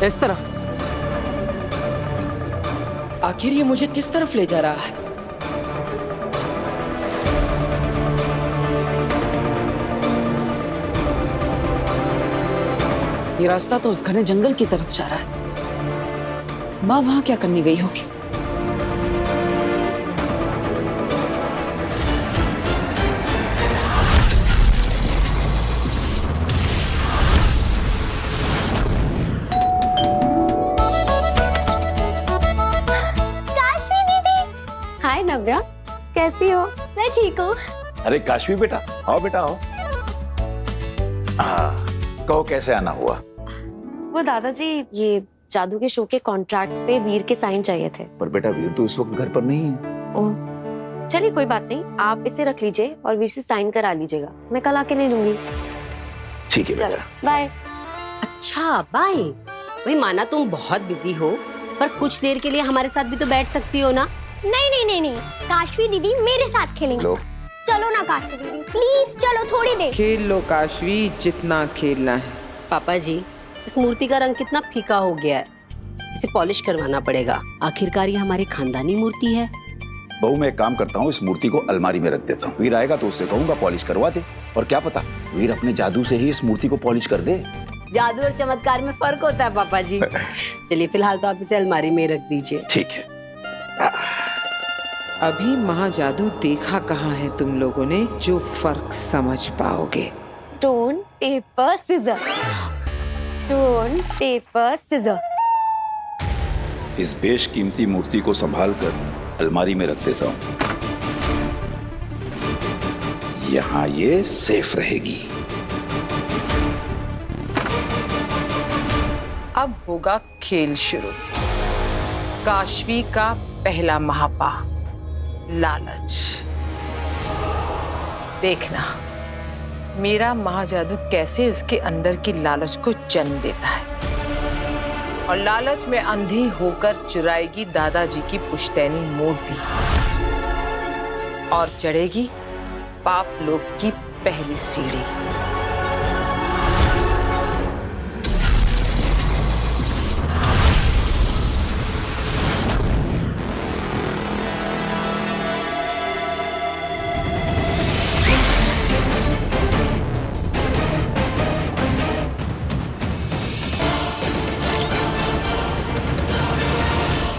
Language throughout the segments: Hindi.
इस तरफ। आखिर ये मुझे किस तरफ ले जा रहा है? ये रास्ता तो उस घने जंगल की तरफ जा रहा है। माँ वहां क्या करने गई होगी? हाय नव्या, कैसी हो? मैं ठीक हूँ। अरे काशवी बेटा, आओ बेटा आओ। हाँ, कहो कैसे आना हुआ? वो दादाजी, ये जादू के शो के कॉन्ट्रैक्ट पे वीर के साइन चाहिए थे। पर बेटा वीर तो इस वक्त घर पर नहीं है। ओह, चलिए कोई बात नहीं, आप इसे रख लीजिए और वीर से साइन करा लीजिएगा। मैं कल आके ले लूंगी। ठीक है चलो बेटा। बाय। अच्छा बाय। वही माना तुम बहुत बिजी हो, पर कुछ देर के लिए हमारे साथ भी तो बैठ सकती हो ना? नहीं नहीं नहीं नहीं, काशवी दीदी मेरे साथ खेलेंगे। लो। चलो ना काशवी दीदी, प्लीज चलो थोड़ी देर। खेल लो काशवी, जितना खेलना है। पापा जी, इस मूर्ति का रंग कितना फीका हो गया है, इसे पॉलिश करवाना पड़ेगा। आखिरकार ये हमारी खानदानी मूर्ति है। बहू मैं एक काम करता हूँ, इस मूर्ति को अलमारी में रख देता हूँ। वीर आएगा तो उससे कहूंगा पॉलिश करवा दे, और क्या पता वीर अपने जादू से ही इस मूर्ति को पॉलिश कर दे। जादू और चमत्कार में फर्क होता है पापा जी। चलिए फिलहाल तो आप इसे अलमारी में रख दीजिए। ठीक है। अभी महाजादू देखा कहाँ है तुम लोगों ने जो फर्क समझ पाओगे। Stone paper scissor, stone paper scissor. इस बेशकीमती मूर्ति को संभाल कर अलमारी में रख देता हूँ। यहाँ ये सेफ रहेगी। अब होगा खेल शुरू। काशवी का पहला महापा, लालच। देखना मेरा महाजादू कैसे उसके अंदर की लालच को जन्म देता है, और लालच में अंधी होकर चुराएगी दादाजी की पुश्तैनी मूर्ति और चढ़ेगी पाप लोक की पहली सीढ़ी।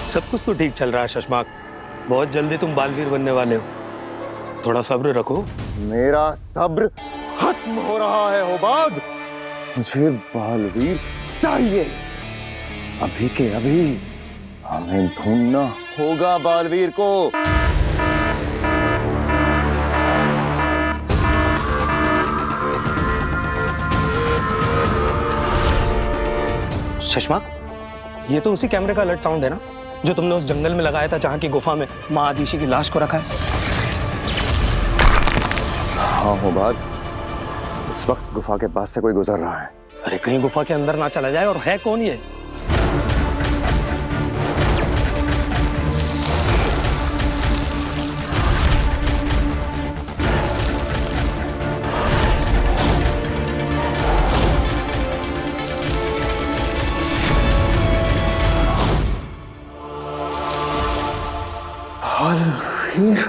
सब कुछ तो ठीक चल रहा है शशमाक, बहुत जल्दी तुम बालवीर बनने वाले हो, थोड़ा सब्र रखो। मेरा सब्र खत्म हो रहा है होबाद। मुझे बालवीर चाहिए, अभी के अभी। हमें ढूंढना होगा बालवीर को। शशमाक, ये तो उसी कैमरे का अलर्ट साउंड है ना, जो तुमने उस जंगल में लगाया था जहां की गुफा में माँ आदिशी की लाश को रखा है। हाँ होबाद, इस वक्त गुफा के पास से कोई गुजर रहा है। अरे कहीं गुफा के अंदर ना चला जाए। और है कौन ये? बालवीर,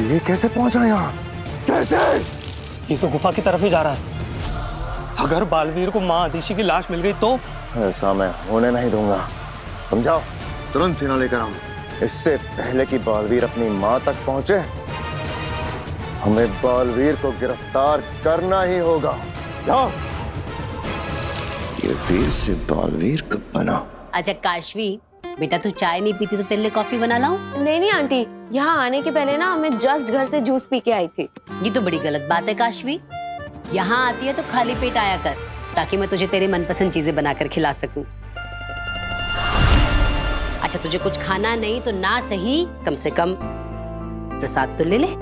ये कैसे पहुंचा यहाँ? कैसे? ये तो गुफा की तरफ ही जा रहा है। अगर बालवीर को माँ आदिशी की लाश मिल गई तो? ऐसा मैं होने नहीं दूंगा। समझाओ, तुरंत सेना लेकर आओ। इससे पहले कि बालवीर अपनी माँ तक पहुंचे, हमें बालवीर को गिरफ्तार करना ही होगा। जाओ। ये वीर से बालवीर कब बना? अच्छा काशवी बेटा, तू चाय नहीं पीती तो तेरे लिए कॉफी बना लाऊं? नहीं नहीं आंटी, यहाँ आने के पहले ना मैं जस्ट घर से जूस पी के आई थी। ये तो बड़ी गलत बात है काशवी। यहाँ आती है तो खाली पेट आया कर, ताकि मैं तुझे तेरे मनपसंद चीजें बनाकर खिला सकूं। अच्छा तुझे कुछ खाना नहीं तो ना सही, कम से कम प्रसाद तो ले ले।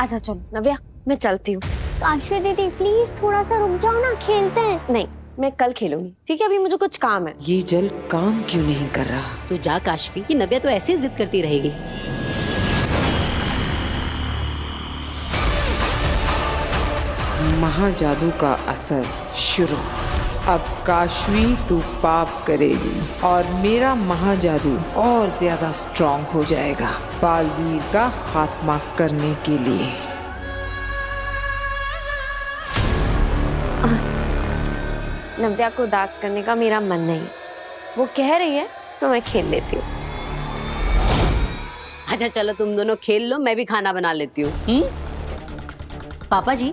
अच्छा चलो नव्या, मैं चलती हूँ। काशवी दीदी प्लीज थोड़ा सा रुक जाओ ना, खेलते हैं। नहीं, मैं कल खेलूंगी, ठीक है? अभी मुझे कुछ काम है। ये जल काम क्यों नहीं कर रहा? तो जा काशवी, कि नव्या तो ऐसे ही जिद करती रहेगी। महाजादू का असर शुरू। अब काशवी तू पाप करेगी और मेरा महाजादू और ज्यादा स्ट्रांग हो जाएगा बालवीर का खात्मा करने के लिए। नव्या को उदास करने का मेरा मन नहीं, वो कह रही है तो मैं खेल लेती हूँ। अच्छा चलो तुम दोनों खेल लो, मैं भी खाना बना लेती हूँ। पापा जी,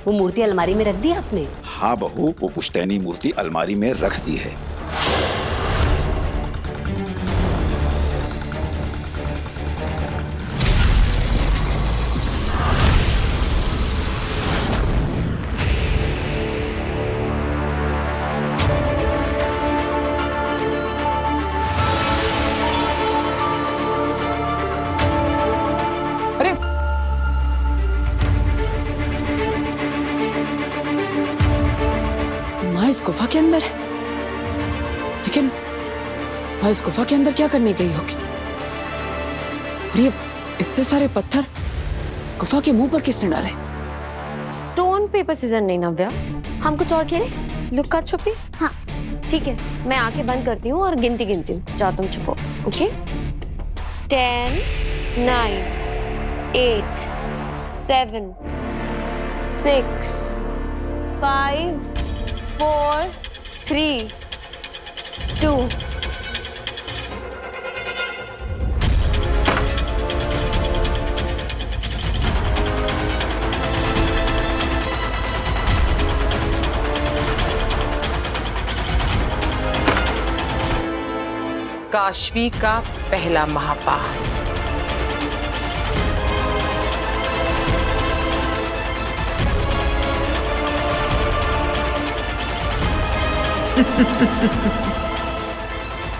वो मूर्ति अलमारी में रख दी आपने? हाँ बहू, वो पुश्तैनी मूर्ति अलमारी में रख दी है। अरे माँ इस गुफा के अंदर है, लेकिन माँ इस गुफा के अंदर क्या करने गई होगी? और ये इतने सारे पत्थर गुफा के मुंह पर किसने डाले? स्टोन पेपर सीजर नहीं नव्या, हम कुछ और खेलें? लुक्का छुपी? हाँ। ठीक है, मैं आंखें बंद करती हूँ और गिनती हूँ। जाओ तुम छुपो। ओके? 10, 9, 8, 7, 6, 5, 4, 3, 2। काशवी का पहला महापाल।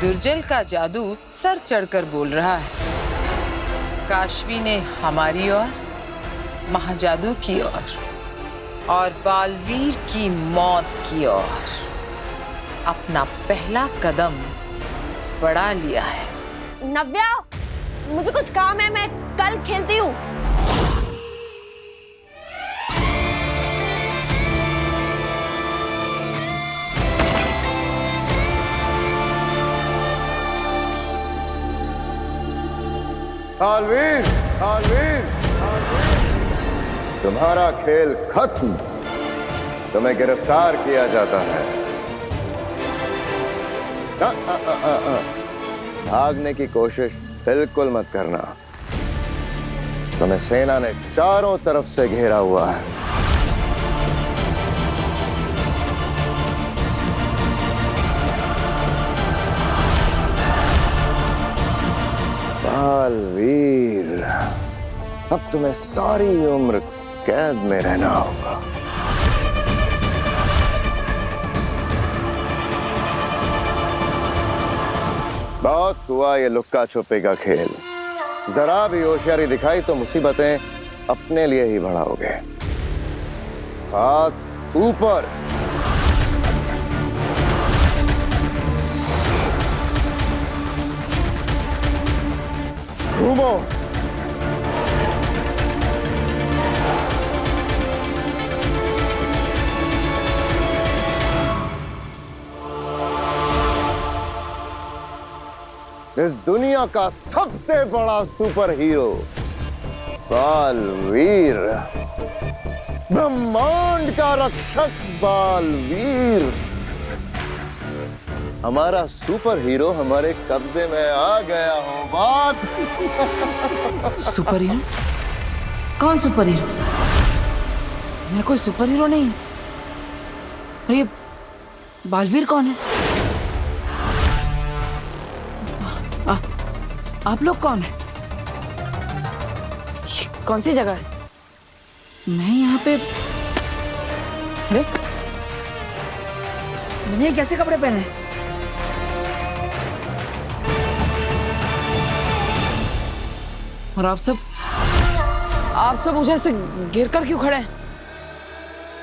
दुर्जल का जादू सर चढ़कर बोल रहा है। काशवी ने हमारी ओर, महाजादू की ओर और बालवीर की मौत की ओर अपना पहला कदम बढ़ा लिया है। नव्या, मुझे कुछ काम है, मैं कल खेलती हूँ। बालवीर, बालवीर, तुम्हारा खेल खत्म। तुम्हें गिरफ्तार किया जाता है। भागने की कोशिश बिल्कुल मत करना। तुम्हें सेना ने चारों तरफ से घेरा हुआ है। बालवीर, अब तुम्हें सारी उम्र कैद में रहना होगा। बहुत हुआ ये लुक्का छुपी का खेल। जरा भी होशियारी दिखाई तो मुसीबतें अपने लिए ही बढ़ाओगे। हाथ ऊपर। घूमो। इस दुनिया का सबसे बड़ा सुपर हीरो बालवीर, ब्रह्मांड का रक्षक बालवीर, हमारा सुपर हीरो हमारे कब्जे में आ गया हो। बात सुपर हीरो? कौन सुपर हीरो? मैं कोई सुपर हीरो नहीं। और ये बालवीर कौन है? आप लोग कौन है? ये कौन सी जगह है? मैं यहाँ पे, अरे मैंने कैसे कपड़े पहने? और आप आप सब मुझे ऐसे घेर कर क्यों खड़े हैं?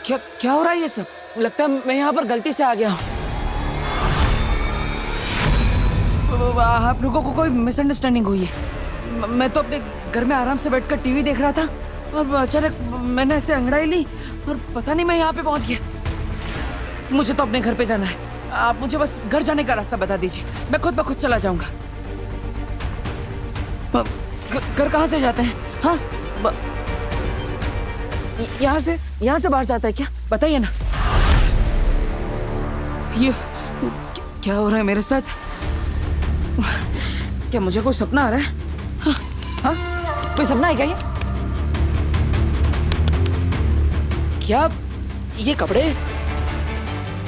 क्या क्या हो रहा है ये सब? लगता है मैं यहाँ पर गलती से आ गया हूँ। आप लोगों को कोई मिसअंडरस्टैंडिंग हुई है। मैं तो अपने घर में आराम से बैठकर टीवी देख रहा था और अचानक मैंने ऐसे अंगड़ाई ली और पता नहीं मैं यहाँ पे पहुंच गया। मुझे तो अपने घर पे जाना है। आप मुझे बस घर जाने का रास्ता बता दीजिए, मैं खुद ब खुद चला जाऊंगा। घर कहाँ से जाते हैं? हाँ, यहाँ से बाहर जाता है क्या? बताइए ना। ये क्या हो रहा है मेरे साथ? क्या मुझे कोई सपना आ रहा है? हाँ, हाँ? कोई सपना है क्या ये? क्या ये कपड़े?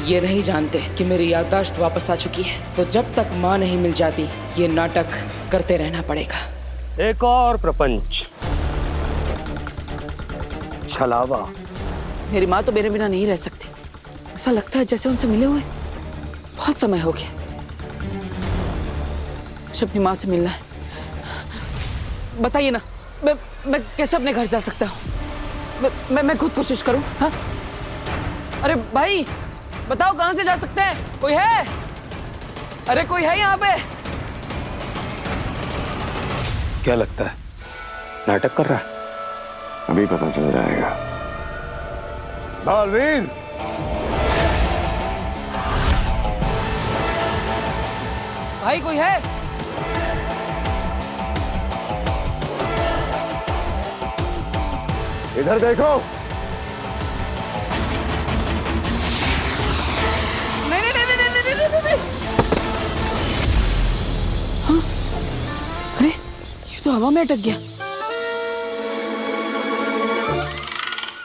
ये नहीं जानते कि मेरी याददाश्त वापस आ चुकी है, तो जब तक माँ नहीं मिल जाती ये नाटक करते रहना पड़ेगा। एक और प्रपंच, छलावा। मेरी माँ तो मेरे बिना नहीं रह सकती। ऐसा लगता है जैसे उनसे मिले हुए बहुत समय हो गया। मुझे अपनी माँ से मिलना है। बताइए ना, मैं कैसे अपने घर जा सकता हूँ? मैं खुद कोशिश करूँ। हाँ, अरे भाई बताओ कहाँ से जा सकते हैं? कोई है? अरे कोई है यहाँ पे? क्या लगता है नाटक कर रहा है? अभी पता चल जाएगा। बालवीर, भाई कोई है? इधर देखो। नहीं। हाँ? अरे ये तो हवा में अटक गया।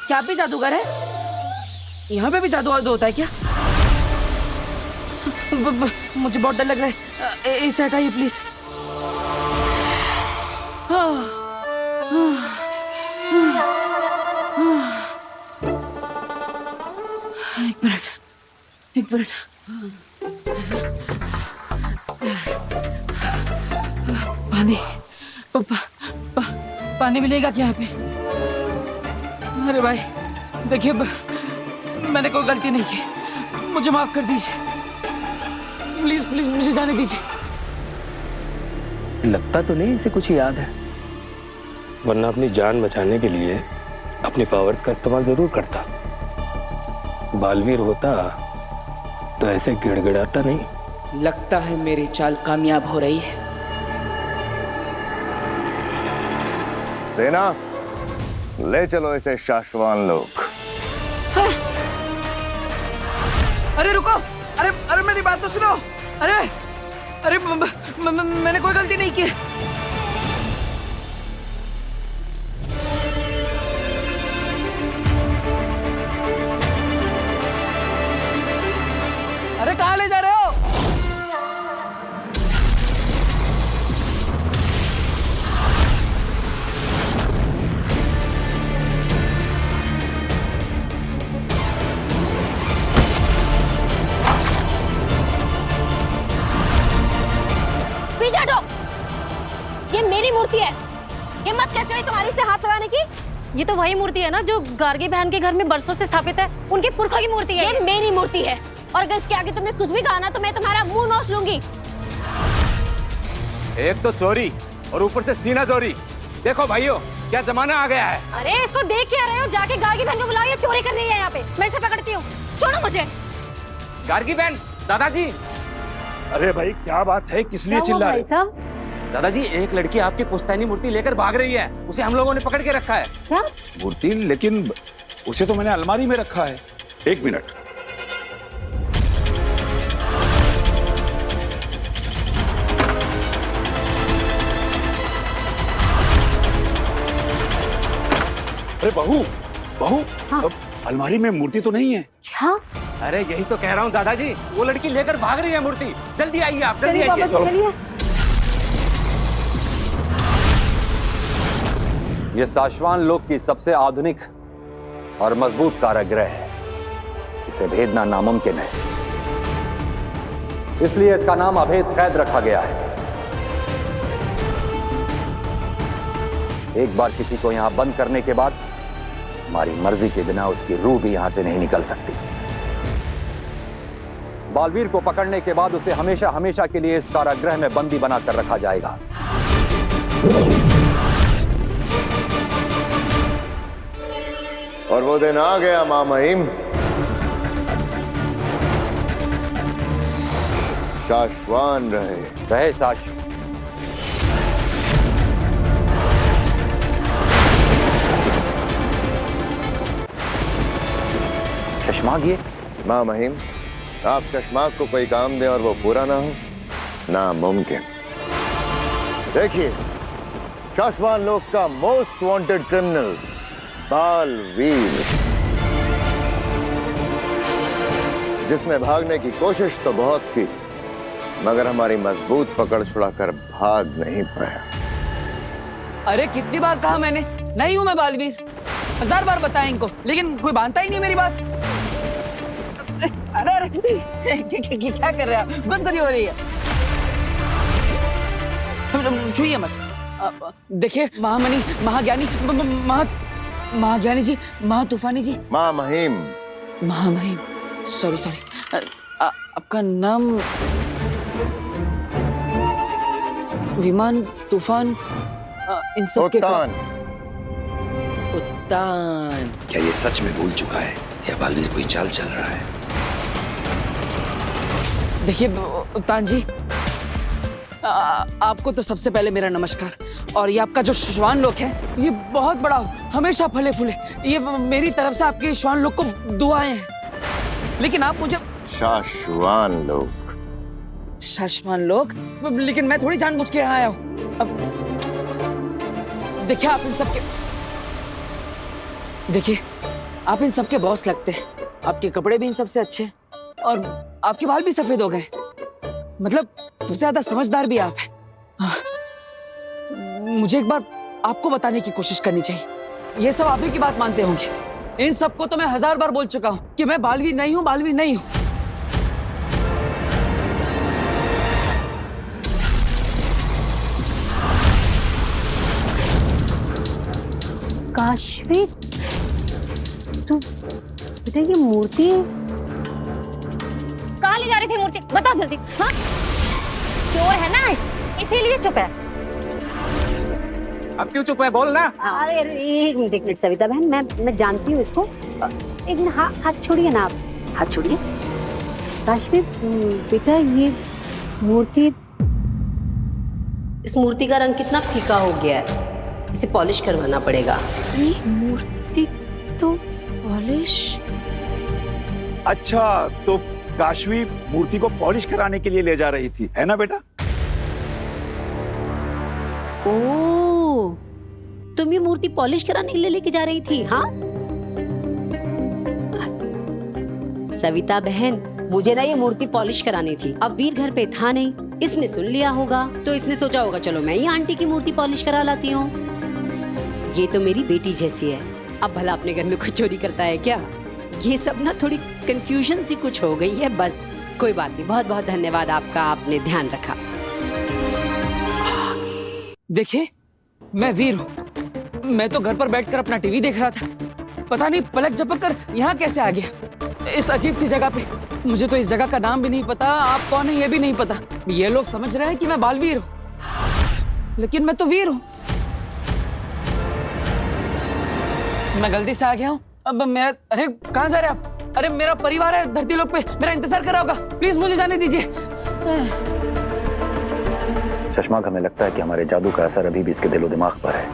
क्या आप भी जादूगर है? यहाँ पे भी जादू होता है क्या? मुझे बहुत डर लग रहा है। इसे हटाइए प्लीज। एक मिनट। पानी पानी मिलेगा क्या यहाँ पे? अरे भाई देखिए, मैंने कोई गलती नहीं की, मुझे माफ कर दीजिए। प्लीज प्लीज मुझे जाने दीजिए। लगता तो नहीं इसे कुछ याद है, वरना अपनी जान बचाने के लिए अपनी पावर्स का इस्तेमाल जरूर करता। बालवीर होता तो ऐसे गिड़गिड़ाता नहीं। लगता है मेरी चाल कामयाब हो रही है। सेना, ले चलो इसे शाश्वान लोक। हाँ? अरे रुको, अरे मेरी बात तो सुनो। अरे मैंने कोई गलती नहीं की। अरे कहाँ ले जा रहे हो? पीछे हटो। ये मेरी मूर्ति है। हिम्मत कैसे हुई तुम्हारी से हाथ लगाने की? ये तो वही मूर्ति है ना जो गार्गी बहन के घर में बरसों से स्थापित है। उनके पुरखा की मूर्ति है। ये मेरी मूर्ति है और अगर इसके आगे तुमने कुछ भी कहा ना तो मैं तुम्हारा मुंह नोच लूंगी। एक तो चोरी और ऊपर से सीना चोरी। देखो भाइयों, क्या जमाना आ गया है। अरे इसको देख के आ रहे हो? जाके गार्गी बहन को बुलाओ, ये चोरी कर रही है यहाँ पे। मैं इसे पकड़ती हूँ, छोड़ो मुझे। गार्गी बहन, दादाजी। अरे भाई क्या बात है, किस लिए चिल्ला रहे? दादाजी, एक लड़की आपकी पुश्तैनी मूर्ति लेकर भाग रही है। उसे हम लोगों ने पकड़ के रखा है। क्या मूर्ति? लेकिन उसे तो मैंने अलमारी में रखा है। एक मिनट। अरे बहू, हाँ। अलमारी में मूर्ति तो नहीं है। क्या? अरे यही तो कह रहा हूँ दादाजी, वो लड़की लेकर भाग रही है मूर्ति। जल्दी आइए आप, जल्दी आइए। चलिए। ये साशवान लोक की सबसे आधुनिक और मजबूत कारागृह है। इसे भेदना नामुमकिन है, इसलिए इसका नाम अभेद कैद रखा गया है। एक बार किसी को यहाँ बंद करने के बाद हमारी मर्जी के बिना उसकी रूह भी यहाँ से नहीं निकल सकती। बालवीर को पकड़ने के बाद उसे हमेशा हमेशा के लिए इस कारागृह में बंदी बनाकर रखा जाएगा। और वो दिन आ गया मां महिम, शाश्वान रहे साश। शशमाग ये मां महिम, आप शशमाग को कोई काम दें और वो पूरा ना हो, नामुमकिन। देखिए, शाश्वान लोक का मोस्ट वांटेड क्रिमिनल बालवीर, जिसने भागने की कोशिश तो बहुत की मगर हमारी मजबूत पकड़ छुड़ाकर भाग नहीं पाया। अरे कितनी बार कहा मैंने, नहीं हूं मैं बालवीर, 1000 बार बताया इनको, लेकिन कोई मानता ही नहीं मेरी बात। अरे क्या कर रहे हैं आप? गुदगुदी हो रही है। छुइए मत। देखिए महामणि, महाज्ञानी, महाज्ञानी जी, महातूफानी जी, मां महिम, महामहिम, सॉरी, आपका नाम विमान, तूफान, इन सब के उत्तान। क्या ये सच में भूल चुका है या बालवीर कोई चाल चल रहा है? देखिए उत्तान जी, आपको तो सबसे पहले मेरा नमस्कार। और ये आपका जो श्वान लोक है, ये बहुत बड़ा हो, हमेशा फले फूले। ये मेरी तरफ से आपके श्वान लोक को दुआएं हैं। लेकिन आप मुझे शाश्वान लोक, शाश्वान लोक, लेकिन मैं थोड़ी जानबूझ के यहाँ आया हूँ। अब देखिए, आप इन सबके, देखिए आप इन सबके बॉस लगते हैं। आपके कपड़े भी इन सबसे अच्छे हैं और आपके बाल भी सफेद हो गए। मतलब सबसे ज्यादा समझदार भी आप हैं। मुझे एक बार आपको बताने की कोशिश करनी चाहिए। ये सब आप ही की बात मानते होंगे। इन सबको तो मैं 1000 बार बोल चुका हूं कि मैं बालवीर नहीं हूं, बालवीर नहीं हूं। काशवी, तू बेटा ये मूर्ति कहाँ ले जा रही थी मूर्ति? बता जल्दी। हाँ, चोर है ना, इसीलिए चुप है। अब क्यों चुप है, बोल ना। अरे एक मिनट सविता बहन, मैं जानती हूँ इसको। एक मिनट, हाथ छोड़िए ना आप, हाथ छोड़िए। काशवी बेटा, ये मूर्ति, इस मूर्ति का रंग कितना फीका हो गया है, इसे पॉलिश करवाना पड़ेगा। ये मूर्ति तो पॉलिश? अच्छा, तो काशवी मूर्ति को पॉलिश कराने के लिए ले जा रही थी, है ना बेटा? ओह, तुम ये मूर्ति पॉलिश कराने के लिए लेके जा रही थी? हाँ सविता बहन, मुझे ना ये मूर्ति पॉलिश करानी थी। अब वीर घर पे था नहीं, इसने सुन लिया होगा तो इसने सोचा होगा चलो मैं ही आंटी की मूर्ति पॉलिश करा लाती हूँ। ये तो मेरी बेटी जैसी है, अब भला अपने घर में कोई चोरी करता है क्या? ये सब ना थोड़ी कंफ्यूजन सी कुछ हो गई है, बस कोई बात नहीं। बहुत बहुत धन्यवाद आपका, आपने ध्यान रखा। देखिए, मैं वीर हूँ। मैं तो घर पर बैठकर अपना टीवी देख रहा था, पता नहीं पलक झपक कर यहाँ कैसे आ गया, इस अजीब सी जगह पे। मुझे तो इस जगह का नाम भी नहीं पता, आप कौन है ये भी नहीं पता। ये लोग समझ रहे हैं कि मैं बालवीर हूँ, लेकिन मैं तो वीर हूँ। मैं गलती से आ गया हूँ। अब मेरा, अरे कहाँ जा रहे आप? अरे मेरा परिवार है धरती लोक पे, मेरा इंतजार कर रहा होगा, प्लीज मुझे जाने दीजिए। शशमाक, हमें लगता है कि हमारे जादू का असर अभी भी इसके दिलो दिमाग पर है।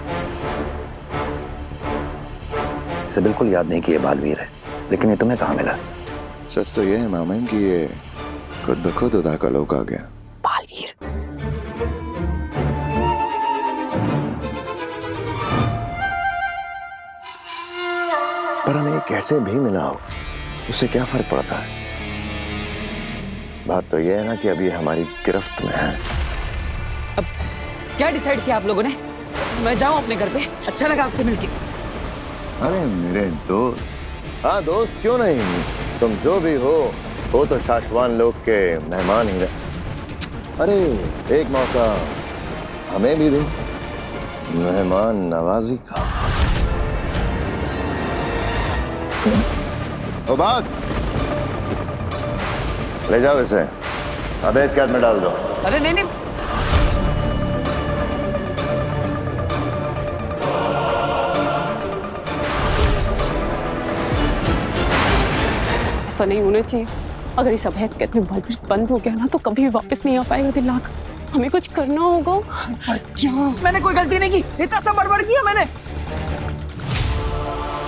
इसे बिल्कुल याद नहीं कि ये बालवीर है, लेकिन ये तुम्हें कहाँ मिला? सच तो ये है मामा कि ये खुद ब खुद उदा का लोक आ गया। बालवीर, पर हमें कैसे भी मिला हो, उससे क्या फर्क पड़ता है? बात तो ये है ना कि अभी हमारी गिरफ्त में है। अब क्या डिसाइड किया आप लोगों ने? मैं जाऊं अपने घर पे? अच्छा लगा आपसे मिलके। अरे मेरे दोस्त, हाँ दोस्त क्यों नहीं, तुम जो भी हो तो शाश्वान लोक के मेहमान ही रहे। अरे एक मौका हमें भी दो, मेहमान नवाजी का। ओ बात, ले जाओ इसे, अवैध कैद में डाल दो। अरे नहीं नहीं, ऐसा नहीं होना चाहिए। अगर इस अवैध कैद में बलवीर बंद हो गया ना तो कभी भी वापस नहीं आ पाएगा दिलाक। हमें कुछ करना होगा। क्या? मैंने कोई गलती नहीं की, इतना सा बड़बड़ किया मैंने।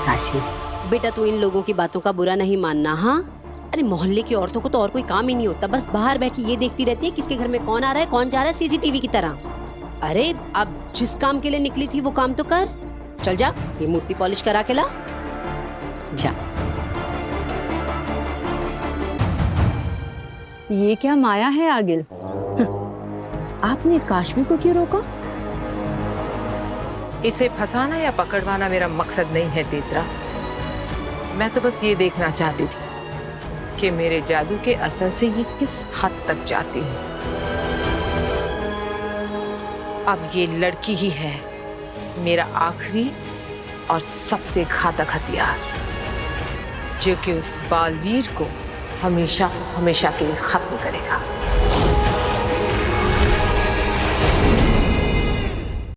काशी बेटा, तू इन लोगों की बातों का बुरा नहीं मानना। हाँ, अरे मोहल्ले की औरतों को तो और कोई काम ही नहीं होता, बस बाहर बैठी ये देखती रहती है किसके घर में कौन आ रहा है कौन जा रहा है, सीसीटीवी की तरह। अरे अब जिस काम के लिए निकली थी वो काम तो कर। चल जा, ये मूर्ति पॉलिश करा के ला जा। ये क्या माया है आगिल? आपने काश्मी को क्यों रोका? इसे फंसाना या पकड़वाना मेरा मकसद नहीं है तेतरा। मैं तो बस ये देखना चाहती थी कि मेरे जादू के असर से ये किस हद तक जाती है। अब ये लड़की ही है मेरा आखिरी और सबसे घातक हथियार, जो कि उस बालवीर को हमेशा हमेशा के लिए खत्म करेगा।